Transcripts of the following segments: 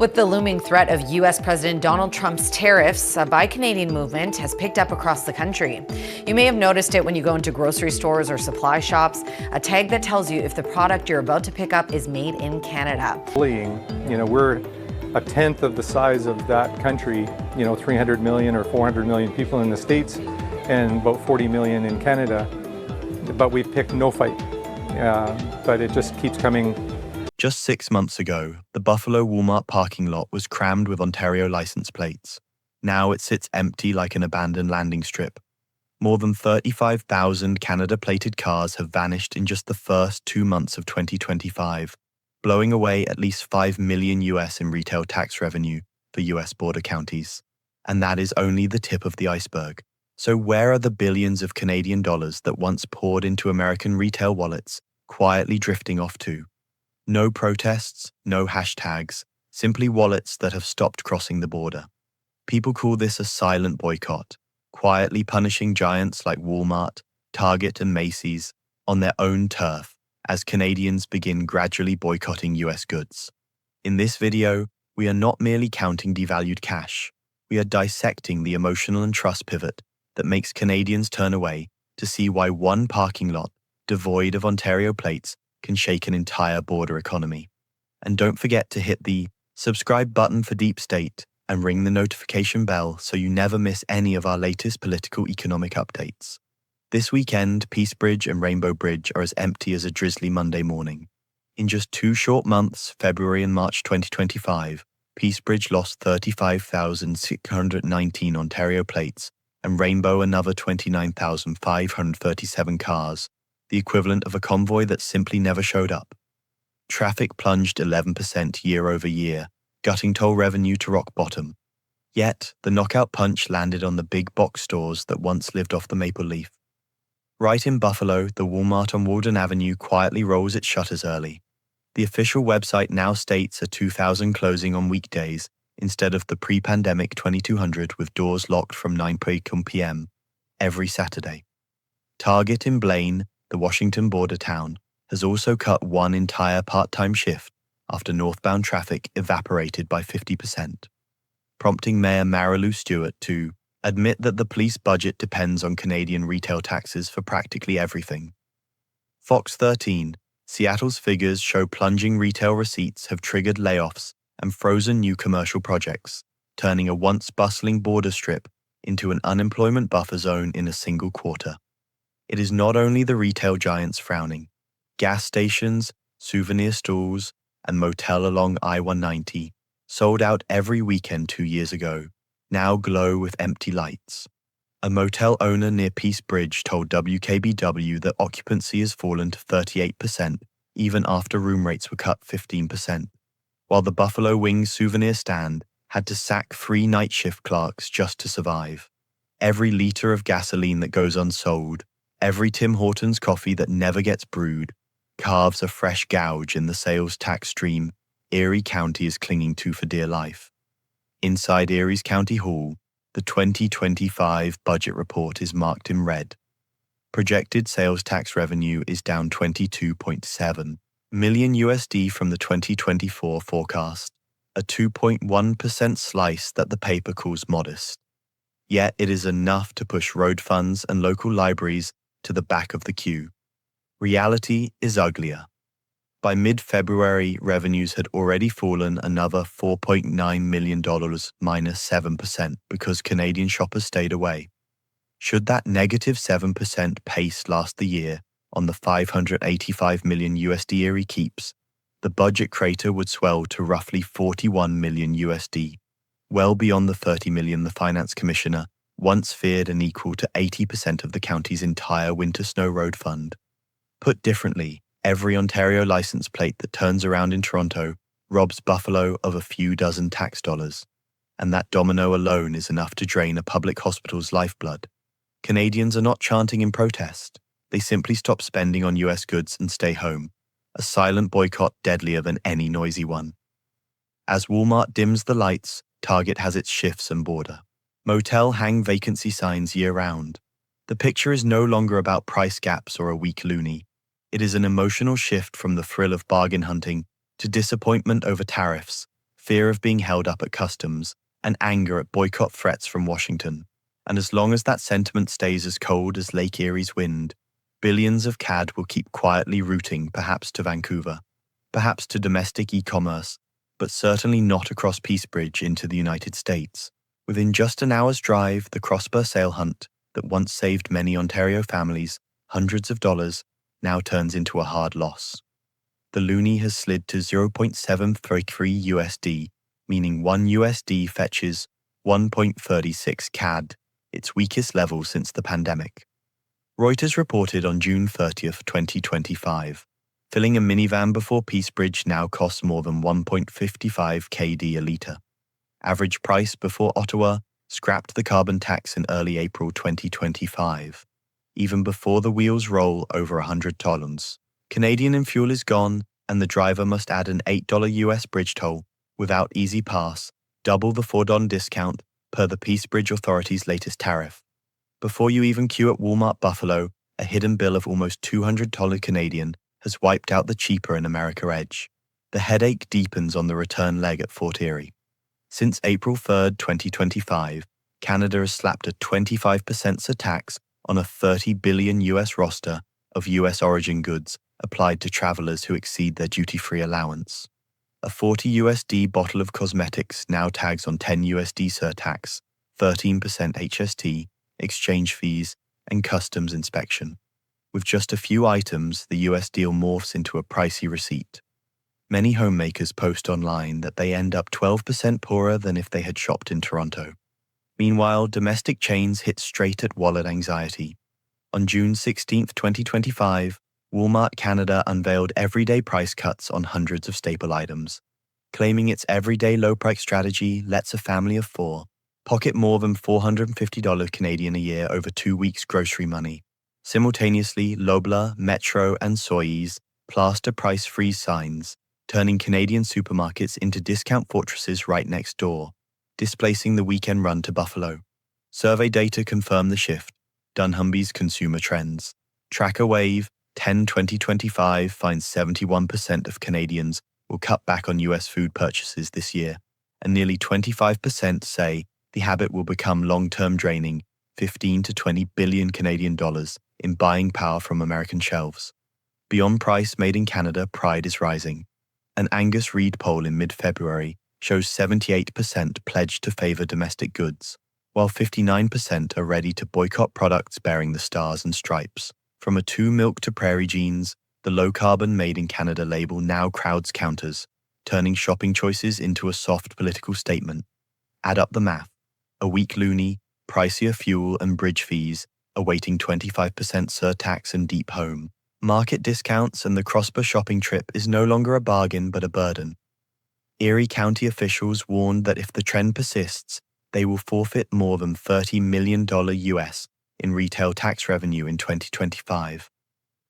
With the looming threat of U.S. President Donald Trump's tariffs, a Buy Canadian movement has picked up across the country. You may have noticed it when you go into grocery stores or supply shops, a tag that tells you if the product you're about to pick up is made in Canada. We're a tenth of the size of that country, 300 million or 400 million people in the States and about 40 million in Canada, but we've picked no fight. But it just keeps coming. Just 6 months ago, the Buffalo Walmart parking lot was crammed with Ontario license plates. Now it sits empty like an abandoned landing strip. More than 35,000 Canada-plated cars have vanished in just the first 2 months of 2025, blowing away at least $5 million US in retail tax revenue for US border counties. And that is only the tip of the iceberg. So where are the billions of Canadian dollars that once poured into American retail wallets quietly drifting off to? No protests, no hashtags, simply wallets that have stopped crossing the border. People call this a silent boycott, quietly punishing giants like Walmart, Target, and Macy's on their own turf as Canadians begin gradually boycotting US goods. In this video, we are not merely counting devalued cash, we are dissecting the emotional and trust pivot that makes Canadians turn away to see why one parking lot devoid of Ontario plates can shake an entire border economy. And don't forget to hit the subscribe button for Deep State and ring the notification bell so you never miss any of our latest political economic updates. This weekend, Peace Bridge and Rainbow Bridge are as empty as a drizzly Monday morning. In just 2 short months, February and March 2025, Peace Bridge lost 35,619 Ontario plates and Rainbow another 29,537 cars, the equivalent of a convoy that simply never showed up. Traffic plunged 11% year over year, gutting toll revenue to rock bottom. Yet, the knockout punch landed on the big box stores that once lived off the maple leaf. Right in Buffalo, the Walmart on Walden Avenue quietly rolls its shutters early. The official website now states a 2,000 closing on weekdays instead of the pre-pandemic 2,200 with doors locked from 9 p.m. every Saturday. Target in Blaine, the Washington border town, has also cut one entire part-time shift after northbound traffic evaporated by 50%, prompting Mayor Marilou Stewart to admit that the police budget depends on Canadian retail taxes for practically everything. Fox 13, Seattle's figures show plunging retail receipts have triggered layoffs and frozen new commercial projects, turning a once bustling border strip into an unemployment buffer zone in a single quarter. It is not only the retail giants frowning. Gas stations, souvenir stores, and motel along I-190, sold out every weekend 2 years ago, now glow with empty lights. A motel owner near Peace Bridge told WKBW that occupancy has fallen to 38%, even after room rates were cut 15%, while the Buffalo Wings souvenir stand had to sack 3 night shift clerks just to survive. Every liter of gasoline that goes unsold, every Tim Hortons coffee that never gets brewed, carves a fresh gouge in the sales tax stream Erie County is clinging to for dear life. Inside Erie's County Hall, the 2025 budget report is marked in red. Projected sales tax revenue is down 22.7 million USD from the 2024 forecast, a 2.1% slice that the paper calls modest. Yet it is enough to push road funds and local libraries to the back of the queue. Reality is uglier. By mid-February, revenues had already fallen another $4.9 million, minus 7%, because Canadian shoppers stayed away. Should that negative 7% pace last the year on the 585 million USD Erie keeps, the budget crater would swell to roughly 41 million USD, well beyond the 30 million the finance commissioner once feared and equal to 80% of the county's entire winter snow road fund. Put differently, every Ontario license plate that turns around in Toronto robs Buffalo of a few dozen tax dollars, and that domino alone is enough to drain a public hospital's lifeblood. Canadians are not chanting in protest. They simply stop spending on US goods and stay home, a silent boycott deadlier than any noisy one. As Walmart dims the lights, Target has its shifts and border. Motel hang vacancy signs year-round. The picture is no longer about price gaps or a weak loonie. It is an emotional shift from the thrill of bargain hunting to disappointment over tariffs, fear of being held up at customs, and anger at boycott threats from Washington. And as long as that sentiment stays as cold as Lake Erie's wind, billions of CAD will keep quietly routing perhaps to Vancouver, perhaps to domestic e-commerce, but certainly not across Peace Bridge into the United States. Within just an hour's drive, the crossbar sale hunt that once saved many Ontario families hundreds of dollars now turns into a hard loss. The loonie has slid to 0.733 USD, meaning 1 USD fetches 1.36 CAD, its weakest level since the pandemic. Reuters reported on June 30th, 2025, filling a minivan before Peace Bridge now costs more than 1.55 KD a litre. Average price before Ottawa scrapped the carbon tax in early April 2025, even before the wheels roll over 100 tons. Canadian fuel is gone, and the driver must add an $8 US bridge toll without Easy Pass, double the $4 discount per the Peace Bridge Authority's latest tariff. Before you even queue at Walmart Buffalo, a hidden bill of almost $200 Canadian has wiped out the cheaper in America Edge. The headache deepens on the return leg at Fort Erie. Since April 3, 2025, Canada has slapped a 25% surtax on a $30 billion US roster of US origin goods applied to travelers who exceed their duty-free allowance. A 40 USD bottle of cosmetics now tags on 10 USD surtax, 13% HST, exchange fees, and customs inspection. With just a few items, the US deal morphs into a pricey receipt. Many homemakers post online that they end up 12% poorer than if they had shopped in Toronto. Meanwhile, domestic chains hit straight at wallet anxiety. On June 16, 2025, Walmart Canada unveiled everyday price cuts on hundreds of staple items, claiming its everyday low-price strategy lets a family of four pocket more than $450 Canadian a year over 2 weeks' grocery money. Simultaneously, Loblaw, Metro, and Sobeys plaster price freeze signs, turning Canadian supermarkets into discount fortresses right next door, displacing the weekend run to Buffalo. Survey data confirm the shift. Dunnhumby's Consumer Trends Tracker Wave 10-2025 finds 71% of Canadians will cut back on US food purchases this year, and nearly 25% say the habit will become long-term, draining 15 to 20 billion Canadian dollars in buying power from American shelves. Beyond price made in Canada, pride is rising. An Angus Reid poll in mid-February shows 78% pledged to favor domestic goods, while 59% are ready to boycott products bearing the stars and stripes. From a 2 milk to prairie jeans, the low-carbon Made in Canada label now crowds counters, turning shopping choices into a soft political statement. Add up the math. A weak loonie, pricier fuel and bridge fees, awaiting 25% surtax and deep home. Market discounts and the crossbar shopping trip is no longer a bargain but a burden. Erie County officials warned that if the trend persists, they will forfeit more than $30 million US in retail tax revenue in 2025.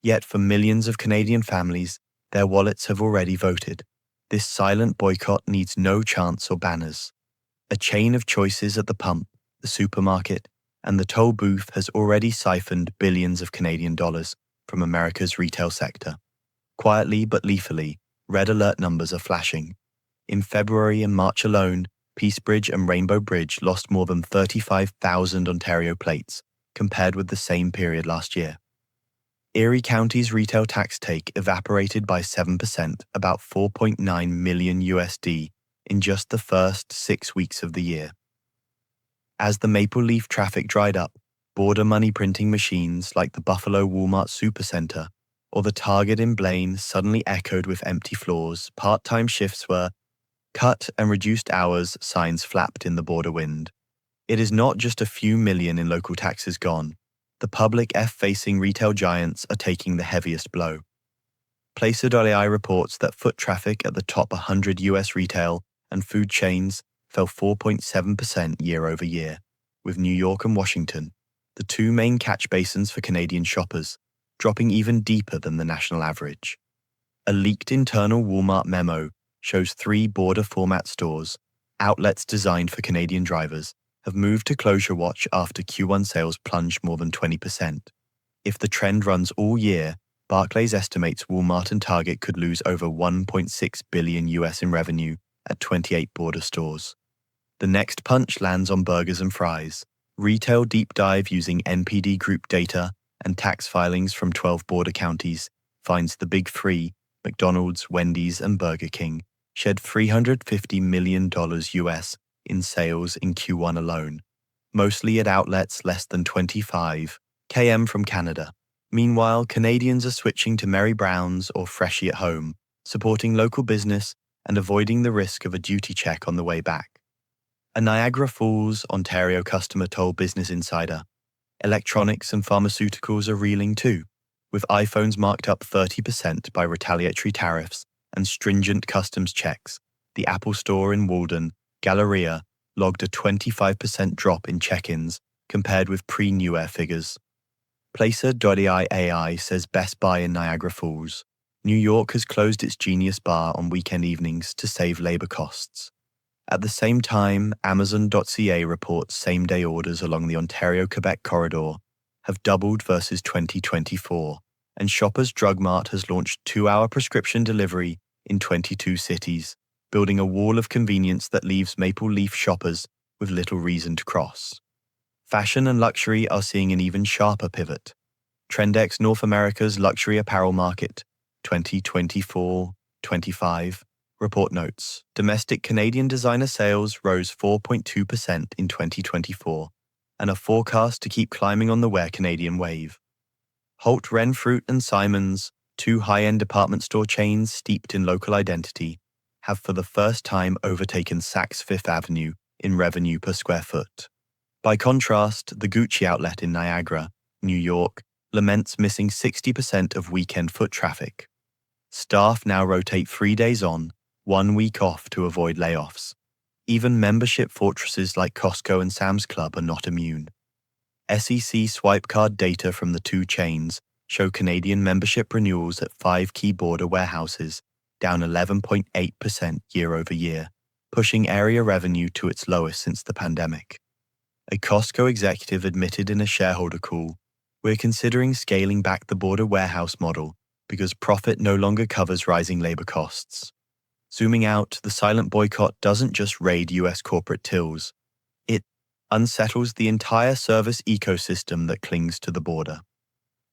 Yet for millions of Canadian families, their wallets have already voted. This silent boycott needs no chants or banners. A chain of choices at the pump, the supermarket, and the toll booth has already siphoned billions of Canadian dollars from America's retail sector. Quietly but lethally, red alert numbers are flashing. In February and March alone, Peace Bridge and Rainbow Bridge lost more than 35,000 Ontario plates, compared with the same period last year. Erie County's retail tax take evaporated by 7%, about 4.9 million USD, in just the first 6 weeks of the year. As the Maple Leaf traffic dried up, border money printing machines like the Buffalo Walmart Supercenter or the Target in Blaine suddenly echoed with empty floors. Part-time shifts were cut and reduced hours signs flapped in the border wind. It is not just a few million in local taxes gone. The public F-facing retail giants are taking the heaviest blow. Placer.ai reports that foot traffic at the top 100 US retail and food chains fell 4.7% year over year, with New York and Washington, the two main catch basins for Canadian shoppers, dropping even deeper than the national average. A leaked internal Walmart memo shows 3 border format stores, outlets designed for Canadian drivers, have moved to closure watch after Q1 sales plunged more than 20%. If the trend runs all year, Barclays estimates Walmart and Target could lose over $1.6 billion US in revenue at 28 border stores. The next punch lands on burgers and fries. Retail deep dive using NPD group data and tax filings from 12 border counties finds the big three, McDonald's, Wendy's, and Burger King, shed $350 million US in sales in Q1 alone, mostly at outlets less than 25 km from Canada. Meanwhile, Canadians are switching to Mary Brown's or Freshie at home, supporting local business and avoiding the risk of a duty check on the way back. A Niagara Falls, Ontario customer told Business Insider, electronics and pharmaceuticals are reeling too, with iPhones marked up 30% by retaliatory tariffs and stringent customs checks. The Apple Store in Walden, Galleria, logged a 25% drop in check-ins compared with pre-New Year figures. Placer.ai says Best Buy in Niagara Falls, New York has closed its Genius Bar on weekend evenings to save labor costs. At the same time, Amazon.ca reports same-day orders along the Ontario-Quebec corridor have doubled versus 2024, and Shoppers Drug Mart has launched 2-hour prescription delivery in 22 cities, building a wall of convenience that leaves Maple Leaf shoppers with little reason to cross. Fashion and luxury are seeing an even sharper pivot. Trendex North America's luxury apparel market, 2024-25, report notes, domestic Canadian designer sales rose 4.2% in 2024 and are forecast to keep climbing on the Wear Canadian wave. Holt Renfrew and Simons, two high-end department store chains steeped in local identity, have for the first time overtaken Saks Fifth Avenue in revenue per square foot. By contrast, the Gucci outlet in Niagara, New York, laments missing 60% of weekend foot traffic. Staff now rotate 3 days on, 1 week off to avoid layoffs. Even membership fortresses like Costco and Sam's Club are not immune. SEC swipe card data from the two chains show Canadian membership renewals at 5 key border warehouses, down 11.8% year over year, pushing area revenue to its lowest since the pandemic. A Costco executive admitted in a shareholder call, "We're considering scaling back the border warehouse model because profit no longer covers rising labor costs." Zooming out, the silent boycott doesn't just raid US corporate tills. It unsettles the entire service ecosystem that clings to the border.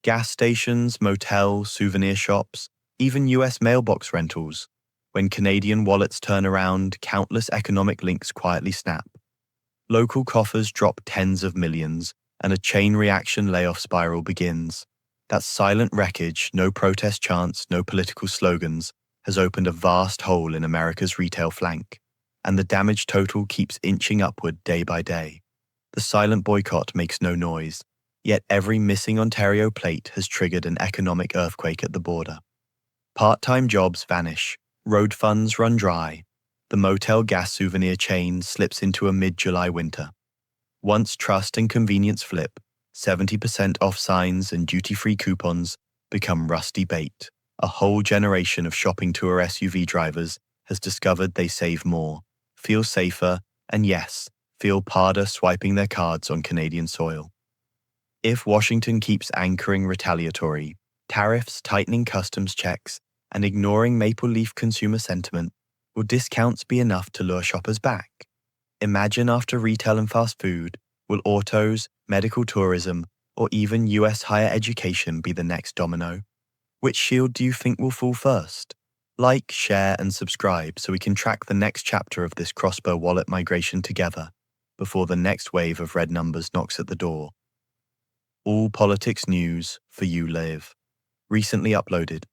Gas stations, motels, souvenir shops, even US mailbox rentals. When Canadian wallets turn around, countless economic links quietly snap. Local coffers drop tens of millions, and a chain reaction layoff spiral begins. That silent wreckage, no protest chants, no political slogans, has opened a vast hole in America's retail flank, and the damage total keeps inching upward day by day. The silent boycott makes no noise, yet every missing Ontario plate has triggered an economic earthquake at the border. Part-time jobs vanish, road funds run dry, the motel gas souvenir chain slips into a mid-July winter. Once trust and convenience flip, 70% off signs and duty-free coupons become rusty bait. A whole generation of shopping tour SUV drivers has discovered they save more, feel safer, and yes, feel parder swiping their cards on Canadian soil. If Washington keeps anchoring retaliatory, tariffs, tightening customs checks, and ignoring Maple Leaf consumer sentiment, will discounts be enough to lure shoppers back? Imagine after retail and fast food, will autos, medical tourism, or even US higher education be the next domino? Which shield do you think will fall first? Like, share, and subscribe so we can track the next chapter of this crossbow wallet migration together before the next wave of red numbers knocks at the door. All politics news for you live. Recently uploaded.